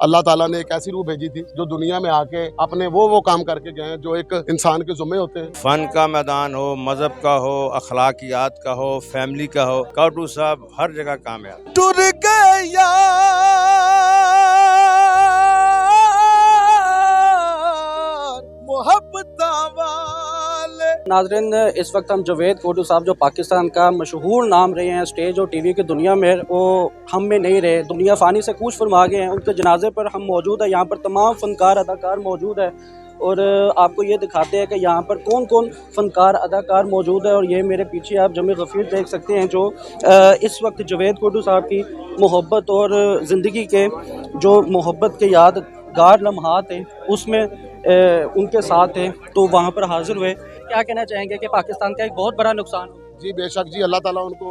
अल्लाह ताला ने एक ऐसी रूह भेजी थी जो दुनिया में आके अपने वो काम करके गए हैं जो एक इंसान के जुम्मे होते हैं। फन का मैदान हो, मजहब का हो, अखलाकियात का हो, फैमिली का हो, काटू साहब हर जगह कामयाब। टुर गए यार मोहब्बत वाले। नाज़रीन, इस वक्त हम जावेद कोटू साहब जो पाकिस्तान का मशहूर नाम रहे हैं स्टेज और टीवी की दुनिया में, वो हम में नहीं रहे, दुनिया फ़ानी से कूच फरमा गए हैं। उनके जनाजे पर हम मौजूद है। यहाँ पर तमाम फ़नकार अदाकार मौजूद है और आपको ये दिखाते हैं कि यहाँ पर कौन कौन फ़नकार अदाकार मौजूद है। और ये मेरे पीछे आप जमी गफ़ीर देख सकते हैं जो इस वक्त जावेद कोटू साहब की मोहब्बत और ज़िंदगी के जो मोहब्बत के यादगार लम्हात हैं उसमें उनके साथ हैं, तो वहाँ पर हाज़िर हुए। क्या कहना चाहेंगे कि पाकिस्तान का एक बहुत बड़ा नुकसान हो? जी बेशक जी, अल्लाह ताला उनको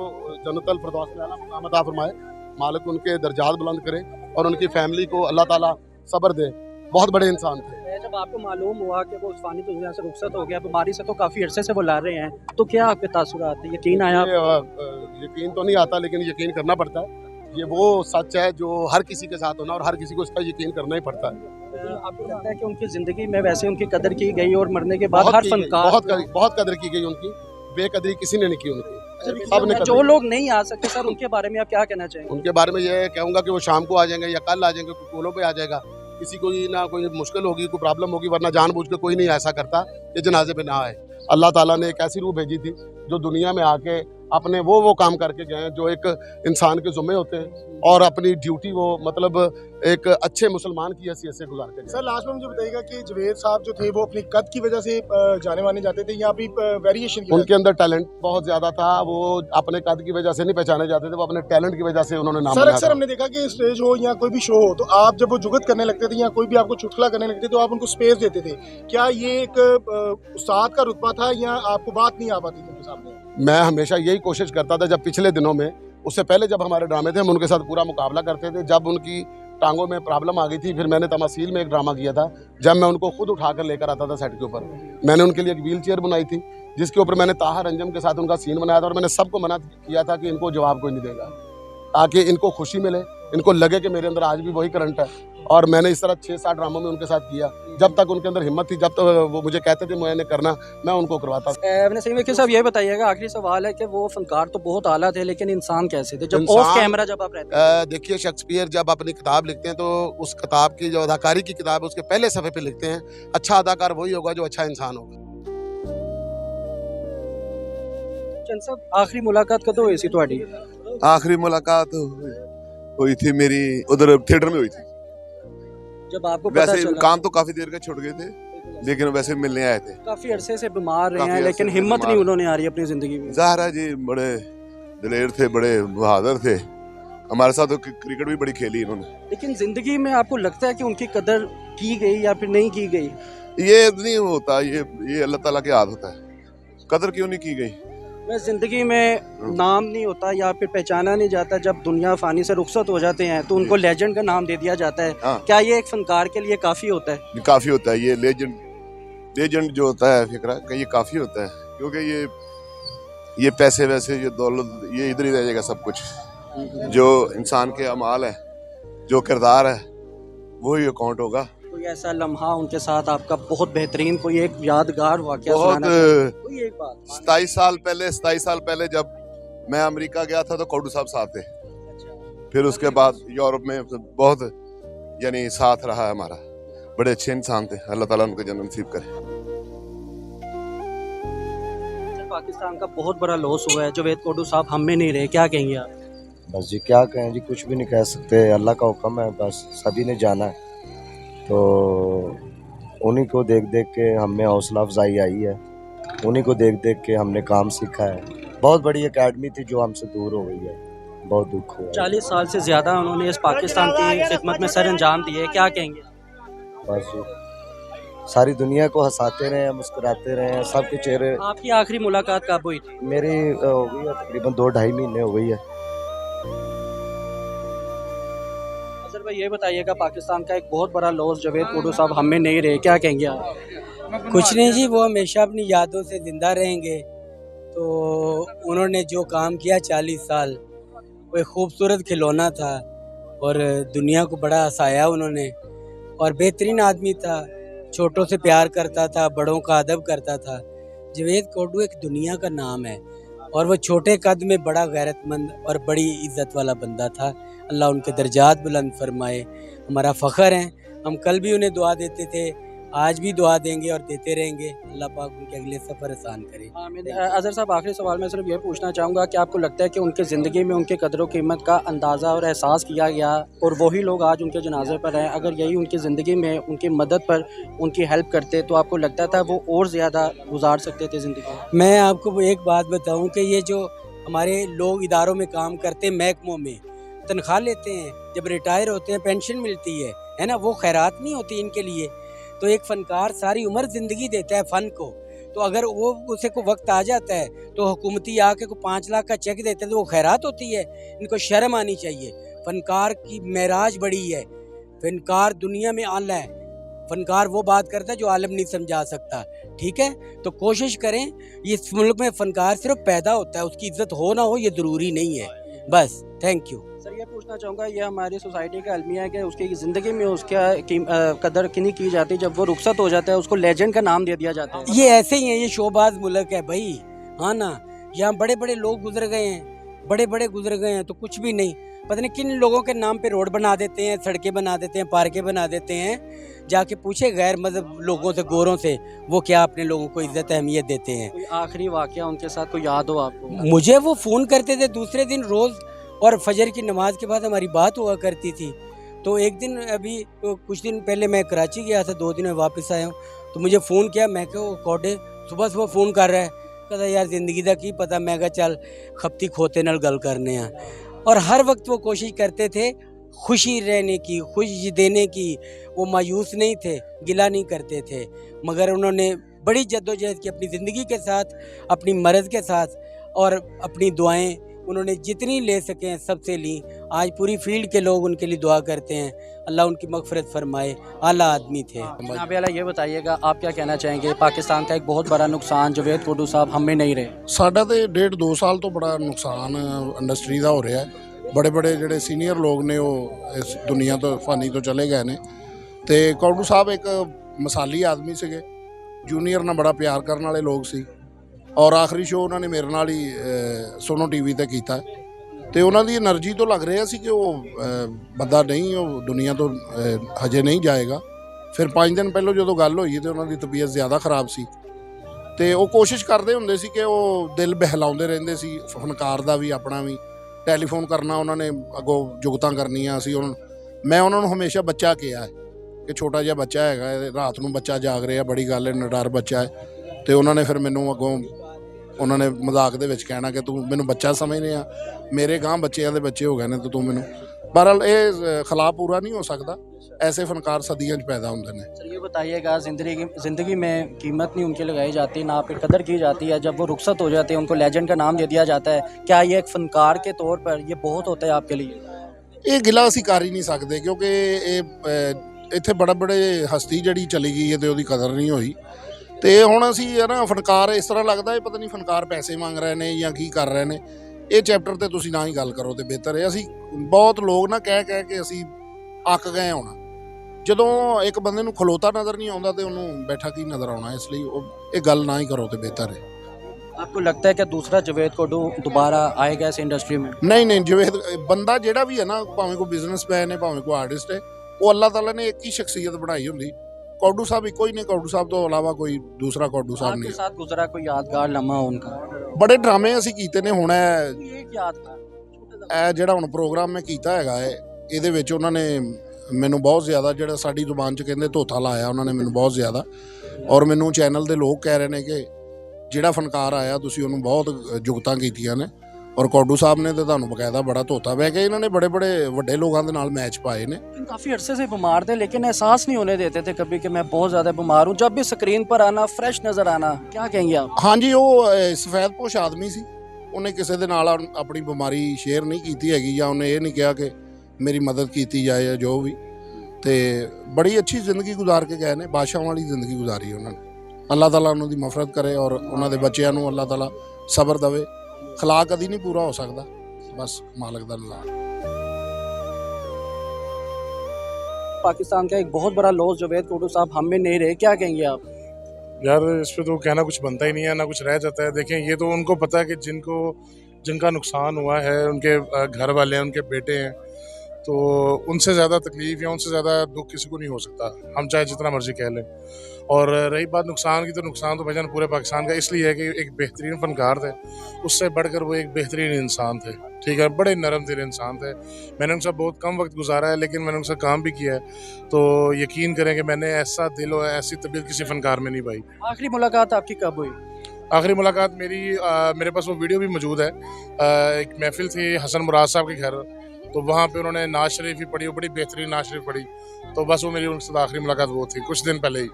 जन्नतुल फिरदौस में आला मुकाम अता फरमाए, मालिक उनके दर्जात बुलंद करे और उनकी फैमिली को अल्लाह ताला सब्र दे। बहुत बड़े इंसान थे। जब आपको मालूम हुआ कि वो फ़ानी दुनिया से रुखसत हो गया, बीमारी से तो काफ़ी अरसे से वो ला रहे हैं, तो क्या आपके तासुरात थे? यकीन आया? यकीन तो नहीं आता लेकिन यकीन करना पड़ता है। ये वो सच है जो हर किसी के साथ होना और हर किसी को इसका यकीन करना ही पड़ता है। आपको लगता है कि उनकी ज़िंदगी में वैसे उनकी कदर की गई और मरने के बाद हर फनकार बहुत कदर की गई उनकी, बेकदरी किसी ने नहीं की उनकी, सबने। जो लोग नहीं आ सकते सर, उनके बारे में आप क्या कहना चाहेंगे? उनके बारे में ये कहूँगा कि वो शाम को आ जाएंगे या कल आ जाएंगे, कोई कोलों पे आ जाएगा। किसी को ना कोई मुश्किल होगी, कोई प्रॉब्लम होगी, वरना जानबूझ के कोई नहीं ऐसा करता कि जनाजे पे ना आए। अल्लाह ताला ने एक ऐसी रूह भेजी थी जो दुनिया में आके अपने वो काम करके गए हैं जो एक इंसान के जुम्मे होते हैं और अपनी ड्यूटी वो मतलब एक अच्छे मुसलमान की हैसियत से गुजार के। सर लास्ट में मुझे बताइएगा कि जावेद साहब जो थे वो अपनी कद की वजह से जाने माने जाते थे या अभी वेरिएशन उनके अंदर टैलेंट बहुत ज्यादा था, वो अपने कद की वजह से नहीं पहचाने जाते थे, वो अपने टैलेंट की वजह से उन्होंने नाम सर बनाया अक्सर था। हमने देखा कि स्टेज हो या कोई भी शो हो तो आप जब वो जुगत करने लगते थे या कोई भी आपको चुटकुला करने लगते तो आप उनको स्पेस देते थे। क्या ये एक उस्ताद का रुतबा था या आपको बात नहीं आ पाती थी उनके सामने? मैं हमेशा यही कोशिश करता था, जब पिछले दिनों में, उससे पहले जब हमारे ड्रामे थे हम उनके साथ पूरा मुकाबला करते थे। जब उनकी टांगों में प्रॉब्लम आ गई थी, फिर मैंने तमासील में एक ड्रामा किया था, जब मैं उनको खुद उठाकर लेकर आता था सेट के ऊपर। मैंने उनके लिए एक व्हील चेयर बनाई थी जिसके ऊपर मैंने ताहर अंजम के साथ उनका सीन बनाया था और मैंने सबको मना किया था कि इनको जवाब कोई नहीं देगा, ताकि इनको खुशी मिले, इनको लगे कि मेरे अंदर आज भी वही करंट है। और मैंने इस तरह 6-7 ड्रामों में उनके साथ किया। जब तक उनके अंदर हिम्मत थी, जब तक वो मुझे कहते थे मैंने करना, मैं उनको करवाता। साहब ये बताइएगा, आखिरी सवाल है कि वो फनकार तो बहुत आला थे लेकिन इंसान कैसे थे जब ऑफ कैमरा जब आप रहते हैं? देखिए, शेक्सपियर जब अपनी किताब लिखते हैं तो उस किताब की जो अदाकारी की किताब है उसके पहले सफ़े पे लिखते हैं, अच्छा अदाकार वही होगा जो अच्छा इंसान होगा। साहब आखिरी मुलाकात कदों हुई सी तुहाडी? आखिरी मुलाकात हुई थी मेरी उधर थिएटर में हुई थी। जब आपको पता वैसे चला? काम तो काफी देर का छूट गए थे लेकिन वैसे मिलने आए थे। काफी अरसे से बीमार रहे काफी हैं अरसे लेकिन से हिम्मत बीमार नहीं उन्होंने आ रही अपनी जिंदगी में। ज़ाहिर जी बड़े दिलेर थे, बड़े बहादुर थे, हमारे साथ तो क्रिकेट भी बड़ी खेली इन्होंने। लेकिन जिंदगी में आपको लगता है कि उनकी कदर की गई या फिर नहीं की गई? ये नहीं होता, ये अल्लाह ताला के हाथ होता है। कदर क्यों नहीं की गई? मैं जिंदगी में नाम नहीं होता या फिर पहचाना नहीं जाता, जब दुनिया फानी से रुखसत हो जाते हैं तो उनको लेजेंड का नाम दे दिया जाता है। हाँ। क्या ये एक फनकार के लिए काफी होता है? काफी होता है, ये लेजेंड जो होता है फिक्रा का, ये काफी होता है क्योंकि ये पैसे वैसे, ये दौलत, ये इधर ही रह जाएगा सब कुछ। जो इंसान के अमाल है, जो किरदार है, वही अकाउंट होगा। कोई ऐसा लम्हा उनके साथ आपका बहुत बेहतरीन, कोई एक यादगार वाकया बहुत सुनाना चाहें? कोई एक बात। 27 साल पहले जब मैं अमेरिका गया था तो कोटू साहब साथ थे। फिर उसके बाद यूरोप में बहुत यानी साथ रहा है हमारा। बड़े अच्छे इंसान थे, अल्लाह ताला उनको जन्नत नसीब करे। पाकिस्तान का बहुत बड़ा लॉस हुआ है, जावेद कोटू साहब हम में नहीं रहे, क्या कहेंगे आप? बस जी क्या कहें जी, कुछ भी नहीं कह सकते, अल्लाह का हुक्म है, बस सभी ने जाना है। तो उन्हीं को देख देख के हमें हौसला अफजाई आई है, उन्हीं को देख देख के हमने काम सीखा है। बहुत बड़ी एकेडमी थी जो हमसे दूर हो गई है, बहुत दुख हुआ। 40 साल से ज़्यादा उन्होंने इस पाकिस्तान की खिदमत में सर अंजाम दिए, क्या कहेंगे? बस जी सारी दुनिया को हंसाते रहे, मुस्कुराते रहे, सबके चेहरे। आपकी आखिरी मुलाकात कब हुई थी? मेरी हो गई है तकरीबन 2-2.5 महीने हो गई है। भाई ये बताइएगा, पाकिस्तान का एक बहुत बड़ा लॉस, जावेद कोटू साहब हम में नहीं रहे, क्या कहेंगे आप? कुछ नहीं जी, वो हमेशा अपनी यादों से जिंदा रहेंगे। तो उन्होंने जो काम किया 40 साल, वो एक खूबसूरत खिलौना था और दुनिया को बड़ा हंसाया उन्होंने, और बेहतरीन आदमी था, छोटों से प्यार करता था, बड़ों का अदब करता था। जावेद कोडू एक दुनिया का नाम है, और वो छोटे कद में बड़ा गैरतमंद और बड़ी इज़्ज़त वाला बंदा था। अल्लाह उनके दर्जात बुलंद फरमाए। हमारा फ़ख्र है, हम कल भी उन्हें दुआ देते थे, आज भी दुआ देंगे और देते रहेंगे। अल्लाह पाक उनके अगले सफ़र आसान करे। आमीन। अज़हर साहब, आखिरी सवाल मैं सिर्फ ये पूछना चाहूँगा कि आपको लगता है कि उनकी ज़िंदगी में उनके कदर कीमत का अंदाज़ा और एहसास किया गया, और वही लोग आज उनके जनाजे पर हैं, अगर यही उनकी ज़िंदगी में उनकी मदद पर उनकी हेल्प करते तो आपको लगता था वो और ज़्यादा गुजार सकते थे ज़िंदगी? मैं आपको एक बात बताऊं कि ये जो हमारे लोग इदारों में काम करते हैं, महकमों में तनख्वाह लेते हैं, जब रिटायर होते हैं पेंशन मिलती है ना, वो खैरात नहीं होती इनके लिए। तो एक फ़नकार सारी उम्र ज़िंदगी देता है फ़न को, तो अगर वो उसे को वक्त आ जाता है तो हुकूमती आके को 5 लाख का चेक देते हैं तो वो खैरात होती है। इनको शर्म आनी चाहिए। फ़नकार की मेराज बड़ी है, फ़नकार दुनिया में आला है। फ़नकार वो बात करता है जो आलम नहीं समझा सकता, ठीक है। तो कोशिश करें, इस मुल्क में फ़नकार सिर्फ पैदा होता है, उसकी इज़्ज़त हो ना हो ये ज़रूरी नहीं है। बस, थैंक यू। सर, ये पूछना चाहूँगा, ये हमारी सोसाइटी का अलमिया है कि उसकी ज़िंदगी में उसका कदर कितनी की जाती है, जब वो रुखसत हो जाता है उसको लेजेंड का नाम दे दिया जाता है। ये ऐसे ही है, ये शोबाज मुल्क है भाई, हाँ ना। यहाँ बड़े बड़े लोग गुजर गए हैं, बड़े बड़े गुजर गए हैं तो कुछ भी नहीं, पता नहीं किन लोगों के नाम पे रोड बना देते हैं, सड़कें बना देते हैं, पार्कें बना देते हैं। जाके पूछे गैर मज़हब लोगों से, गोरों से, वो क्या अपने लोगों को इज्जत अहमियत देते हैं। कोई आखिरी वाक़या उनके साथ कोई याद हो आपको? मुझे वो फ़ोन करते थे दूसरे दिन रोज़, और फजर की नमाज के बाद हमारी बात हुआ करती थी। तो एक दिन अभी तो कुछ दिन पहले मैं कराची गया था, 2 दिन में वापस आया हूँ, तो मुझे फ़ोन किया। मैं कहा कोडे सुबह सुबह फ़ोन कर रहा है, कहता यार ज़िंदगी का की पता। मैं कहा चल खपती खोते नाल गल करने हैं। और हर वक्त वो कोशिश करते थे खुशी रहने की, खुशी देने की। वो मायूस नहीं थे, गिला नहीं करते थे, मगर उन्होंने बड़ी जद्दोजहद की अपनी ज़िंदगी के साथ, अपनी मर्ज़ के साथ, और अपनी दुआएं उन्होंने जितनी ले सकें सबसे ली। आज पूरी फील्ड के लोग उनके लिए दुआ करते हैं, अल्लाह उनकी मग़फ़िरत फरमाए। आला आदमी थे। जनाब आला, ये बताइएगा आप क्या कहना चाहेंगे, पाकिस्तान का एक बहुत बड़ा नुकसान जावेद कोडू साहब हम में नहीं रहे? ਸਾਡਾ ਤੇ 1.5-2 ਸਾਲ ਤੋਂ ਬੜਾ ਨੁਕਸਾਨ ਇੰਡਸਟਰੀ ਦਾ ਹੋ ਰਿਹਾ ਹੈ। ਬੜੇ ਬੜੇ ਜਿਹੜੇ ਸੀਨੀਅਰ ਲੋਕ ਨੇ ਉਹ ਇਸ ਦੁਨੀਆ ਤੋਂ ਫਾਨੀ ਤੋਂ ਚਲੇ ਗਏ ਨੇ, ਤੇ ਕੋਡੂ ਸਾਹਿਬ ਇੱਕ ਮਿਸਾਲੀ ਆਦਮੀ ਸੀਗੇ, ਜੂਨੀਅਰ ਨਾਲ ਬੜਾ ਪਿਆਰ ਕਰਨ ਵਾਲੇ ਲੋਕ ਸੀ। ਔਰ ਆਖਰੀ ਸ਼ੋਅ ਉਹਨਾਂ ਨੇ ਮੇਰੇ ਨਾਲ ਹੀ ਸੋਨੋ ਟੀਵੀ ਤੇ ਕੀਤਾ, ਤੇ ਉਹਨਾਂ ਦੀ એનર્ਜੀ ਤੋਂ ਲੱਗ ਰਿਹਾ ਸੀ ਕਿ ਉਹ ਬੰਦਾ ਨਹੀਂ, ਉਹ ਦੁਨੀਆ ਤੋਂ ਹਜੇ ਨਹੀਂ ਜਾਏਗਾ। ਫਿਰ 5 ਦਿਨ ਪਹਿਲਾਂ ਜਦੋਂ ਗੱਲ ਹੋਈ ਤੇ ਉਹਨਾਂ ਦੀ ਤਬੀਅਤ ਜ਼ਿਆਦਾ ਖਰਾਬ ਸੀ, ਤੇ ਉਹ ਕੋਸ਼ਿਸ਼ ਕਰਦੇ ਹੁੰਦੇ ਸੀ ਕਿ ਉਹ ਦਿਲ ਬਹਿਲਾਉਂਦੇ ਰਹਿੰਦੇ ਸੀ, ਫਨਕਾਰ ਦਾ ਵੀ ਆਪਣਾ ਵੀ। ਟੈਲੀਫੋਨ ਕਰਨਾ ਉਹਨਾਂ ਨੇ, ਅੱਗੋਂ ਜੁਗਤਾਂ ਕਰਨੀਆਂ ਸੀ। ਮੈਂ ਉਹਨਾਂ ਨੂੰ ਹਮੇਸ਼ਾ ਬੱਚਾ ਕਿਹਾ ਹੈ ਕਿ ਛੋਟਾ ਜਿਹਾ ਬੱਚਾ ਹੈਗਾ, ਰਾਤ ਨੂੰ ਬੱਚਾ ਜਾਗ ਰਿਹਾ, ਬੜੀ ਗੱਲ ਹੈ, ਨਡਰ ਬੱਚਾ ਹੈ। ਤੇ ਉਹਨਾਂ ਨੇ ਫਿਰ ਮੈਨੂੰ ਅੱਗੋਂ ਉਹਨਾਂ ਨੇ ਮਜ਼ਾਕ ਦੇ ਵਿੱਚ ਕਹਿਣਾ ਕਿ ਤੂੰ ਮੈਨੂੰ ਬੱਚਾ ਸਮਝਦੇ ਆ, ਮੇਰੇ ਗਾਂ ਬੱਚਿਆਂ ਦੇ ਬੱਚੇ ਹੋ ਗਏ ਨੇ, ਤੂੰ ਮੈਨੂੰ। बहरहाल ये खिलाफ पूरा नहीं हो सकता, ऐसे फनकार सदियों पैदा होते हैं। सर ये बताइएगा, ज़िंदगी में कीमत नहीं उनकी लगाई जाती, ना पे कदर की जाती है, जब वो रुखसत हो जाते हैं उनको लेजेंड का नाम दे दिया जाता है, क्या ये एक फनकार के तौर पर ये बहुत होता है आपके लिए? ये गिला असी कर ही नहीं सकते, क्योंकि इत्थे बड़े बड़े हस्ती जी चली गई है तो उसकी कदर नहीं हुई। तो हुण असी है ना, फनकार इस तरह लगता है पता नहीं फनकार पैसे मंग रहे हैं या की कर रहे हैं। ये चैप्टर ते तुसीं ना ही गल करो तो बेहतर है। असी बहुत लोग ना कह कह के असी अक गए होना, जदों एक बंदे नूं खलोता नज़र नहीं आता तो उन्होंने बैठा की नज़र आना, इसलिए ये गल ना ही करो तो बेहतर है। आपको लगता है कि दूसरा जावेद कोडू दोबारा आएगा इस इंडस्ट्री में? नहीं नहीं, जावेद बंदा जिहड़ा भी है ना, भावें कोई बिजनेसमैन है भावें कोई आर्टिस्ट है, वो अल्लाह ताला ने एक ही शख्सियत बनाई होंदी। कोडू साहब एक ही नहीं, कोडू साहब तो अलावा कोई दूसरा कोडू साहब नहीं। आपके साथ गुजरा कोई यादगार लम्हा उनका? बड़े ड्रामे असी कीते ने। हुण एक यादगार ਜਿਹੜਾ ਹੁਣ ਪ੍ਰੋਗਰਾਮ ਮੈਂ ਕੀਤਾ ਹੈਗਾ ਹੈ, ਇਹਦੇ ਵਿੱਚ ਉਹਨਾਂ ਨੇ ਮੈਨੂੰ ਬਹੁਤ ਜ਼ਿਆਦਾ, ਜਿਹੜਾ ਸਾਡੀ ਜ਼ੁਬਾਨ 'ਚ ਕਹਿੰਦੇ ਧੋਥਾ ਲਾਇਆ ਉਹਨਾਂ ਨੇ ਮੈਨੂੰ ਬਹੁਤ ਜ਼ਿਆਦਾ। ਔਰ ਮੈਨੂੰ ਚੈਨਲ ਦੇ ਲੋਕ ਕਹਿ ਰਹੇ ਨੇ ਕਿ ਜਿਹੜਾ ਫਨਕਾਰ ਆਇਆ ਤੁਸੀਂ ਉਹਨੂੰ ਬਹੁਤ ਜੁਗਤਾਂ ਕੀਤੀਆਂ ਨੇ, ਔਰ ਕੋਡੂ ਸਾਹਿਬ ਨੇ ਤਾਂ ਤੁਹਾਨੂੰ ਬਕਾਇਦਾ ਬੜਾ ਧੋਤਾ ਬਹਿ ਕੇ। ਇਹਨਾਂ ਨੇ बड़े बड़े ਵੱਡੇ ਲੋਕਾਂ ਦੇ ਨਾਲ मैच पाए ने। काफ़ी अरसे से बीमार थे लेकिन एहसास नहीं होने देते थे कभी कि मैं बहुत ज़्यादा बीमार हूँ, जब भी स्क्रीन पर आना फ्रेश नज़र आना। क्या कहेंगे आप? हाँ जी, वो सफेदपोश आदमी सी, ਉਹਨੇ ਕਿਸੇ ਦੇ ਨਾਲ ਆਪਣੀ ਬਿਮਾਰੀ ਸ਼ੇਅਰ ਨਹੀਂ ਕੀਤੀ ਹੈਗੀ, ਜਾਂ ਉਹਨੇ ਇਹ ਨਹੀਂ ਕਿਹਾ ਕਿ ਮੇਰੀ ਮਦਦ ਕੀਤੀ ਜਾਏ ਜਾਂ ਜੋ ਵੀ। ਤੇ ਬੜੀ ਅੱਛੀ ਜ਼ਿੰਦਗੀ ਗੁਜ਼ਾਰ ਕੇ ਗਏ ਨੇ, ਬਾਦਸ਼ਾਹਾਂ ਵਾਲੀ ਜ਼ਿੰਦਗੀ ਗੁਜ਼ਾਰੀ ਉਹਨਾਂ ਨੇ। ਅੱਲਾਹ ਤਾਲਾ ਉਹਨਾਂ ਦੀ ਮਫਰਤ ਕਰੇ ਔਰ ਉਹਨਾਂ ਦੇ ਬੱਚਿਆਂ ਨੂੰ ਅੱਲਾਹ ਤਾਲਾ ਸਬਰ ਦੇਵੇ। ਖਲਾ ਕਦੀ ਨਹੀਂ ਪੂਰਾ ਹੋ ਸਕਦਾ, ਬਸ ਮਾਲਕ ਦਾ ਨਾਮ। पाकिस्तान का एक बहुत बड़ा लॉस जावेद कोटू साहब हम में नहीं रहे, क्या कहेंगे आप? यार इस पे तो कहना कुछ बनता ही नहीं है, ना कुछ रह जाता है। देखें, ये तो उनको पता है कि जिनका नुकसान हुआ है, उनके घर वाले हैं, उनके बेटे हैं, तो उनसे ज़्यादा तकलीफ़ या उनसे ज़्यादा दुख किसी को नहीं हो सकता, हम चाहे जितना मर्जी कह लें। और रही बात नुकसान की, तो नुकसान तो भाईजान पूरे पाकिस्तान का इसलिए है कि एक बेहतरीन फ़नकार थे, उससे बढ़कर वो एक बेहतरीन इंसान थे। ठीक है, बड़े नरम दिल इंसान थे। मैंने उनसे बहुत कम वक्त गुजारा है, लेकिन मैंने उनसे काम भी किया है, तो यकीन करें कि मैंने ऐसा दिल और ऐसी तबीयत किसी फ़नकार में नहीं पाई। आखिरी मुलाकात आपकी कब हुई? आखिरी मुलाकात मेरे पास वो वीडियो भी मौजूद है। एक महफिल थी हसन मुराद साहब के घर, तो वहाँ पे उन्होंने नाज शरीफ ही पढ़ी, वो बड़ी बेहतरीन नाज शरीफ पढ़ी, तो बस वो मेरी उनके साथ आखिरी मुलाकात वो थी कुछ दिन पहले ही।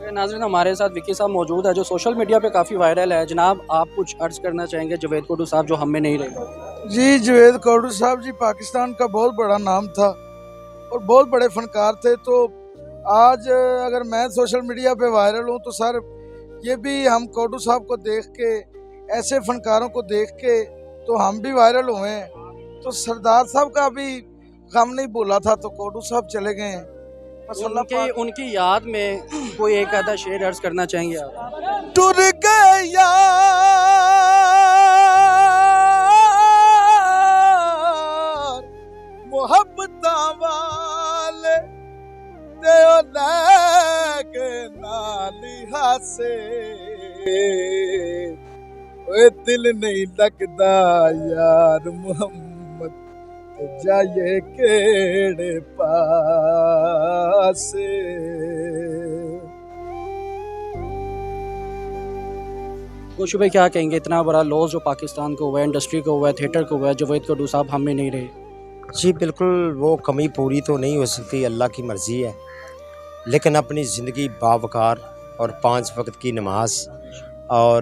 नाज़रीन, हमारे साथ विकी साहब मौजूद है जो सोशल मीडिया पे काफ़ी वायरल है। जनाब, आप कुछ अर्ज करना चाहेंगे जावेद कोटू साहब जो हम में नहीं रहे? जी, जावेद कोटू साहब जी पाकिस्तान का बहुत बड़ा नाम था और बहुत बड़े फनकार थे। तो आज अगर मैं सोशल मीडिया पे वायरल हूँ तो सर ये भी हम कोटू साहब को देख के, ऐसे फनकारों को देख के तो हम भी वायरल हुए हैं। तो सरदार साहब का भी गम नहीं भूला था, तो कोटू साहब चले गए हैं। बस उनकी याद में कोई एक आधा शेर अर्ज करना चाहेंगे आप? टुर गए यार मोहब्बत वाले ते लैके नाली हासे, ओए दिल नहीं लगदा यार मोहम्मद जाए केड़े पासे। गोशू भाई, क्या कहेंगे, इतना बड़ा लॉस जो पाकिस्तान को हुआ है, इंडस्ट्री को हुआ है, थिएटर को हुआ है, जावेद कोटू साहब हम में नहीं रहे? जी बिल्कुल, वो कमी पूरी तो नहीं हो सकती, अल्लाह की मर्ज़ी है, लेकिन अपनी ज़िंदगी बावकार और 5 वक्त की नमाज और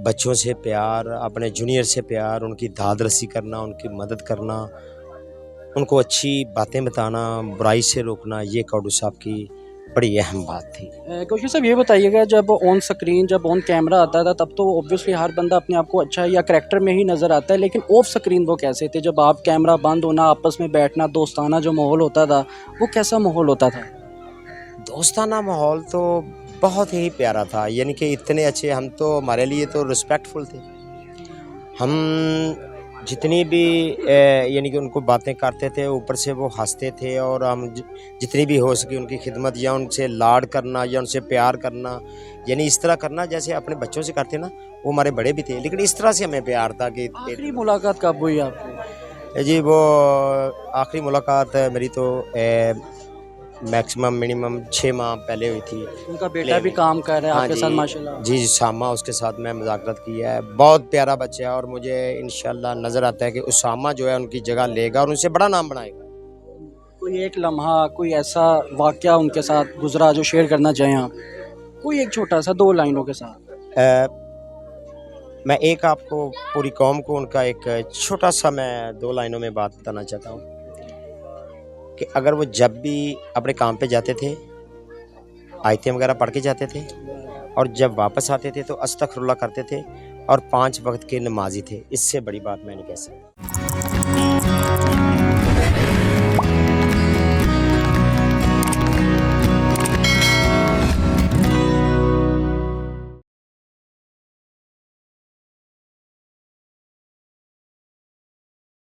बच्चों से प्यार, अपने जूनियर से प्यार, उनकी दाद रसी करना, उनकी मदद करना, उनको अच्छी बातें बताना, बुराई से रोकना, ये कोटू साहब की बड़ी अहम बात थी। कोशिश साहब, ये बताइएगा, जब ऑन स्क्रीन, जब ऑन कैमरा आता था तब तो ऑब्वियसली हर बंदा अपने आप को अच्छा या करैक्टर में ही नज़र आता है, लेकिन ऑफ स्क्रीन वो कैसे थे? जब आप कैमरा बंद होना, आपस में बैठना, दोस्ताना जो माहौल होता था, वो कैसा माहौल होता था? दोस्ताना माहौल तो बहुत ही प्यारा था, यानी कि इतने अच्छे, हम तो हमारे लिए तो रिस्पेक्टफुल थे। हम जितनी भी यानी कि उनको बातें करते थे, ऊपर से वो हंसते थे, और हम जितनी भी हो सके उनकी खिदमत या उनसे लाड करना या उनसे प्यार करना, यानी इस तरह करना जैसे अपने बच्चों से करते ना, वो हमारे बड़े भी थे, लेकिन इस तरह से हमें प्यार था कि। आखिरी मुलाकात कब हुई आपकी? जी, वो आखिरी मुलाकात मेरी तो मैक्सिमम मिनिमम 6 माह पहले हुई थी। उनका बेटा भी काम कर रहा है आपके साथ माशाल्लाह? जी, उसामा, उसके साथ मैं मुज़ाकरत किया है, बहुत प्यारा बच्चा है, और मुझे इंशाल्लाह नज़र आता है कि उसामा जो है उनकी जगह लेगा और उनसे बड़ा नाम बनाएगा। कोई एक लम्हा, कोई ऐसा वाक़या उनके साथ गुजरा जो शेयर करना चाहें आप? कोई एक छोटा सा 2 लाइनों के साथ। मैं एक आपको, पूरी कौम को उनका एक छोटा सा मैं 2 लाइनों में बात बताना चाहता हूँ कि अगर वो जब भी अपने काम पे जाते थे, आयतें वगैरह पढ़ के जाते थे, और जब वापस आते थे तो अस्तगफिरुल्लाह करते थे, और 5 वक्त के नमाजी थे। इससे बड़ी बात मैं नहीं कह सकता।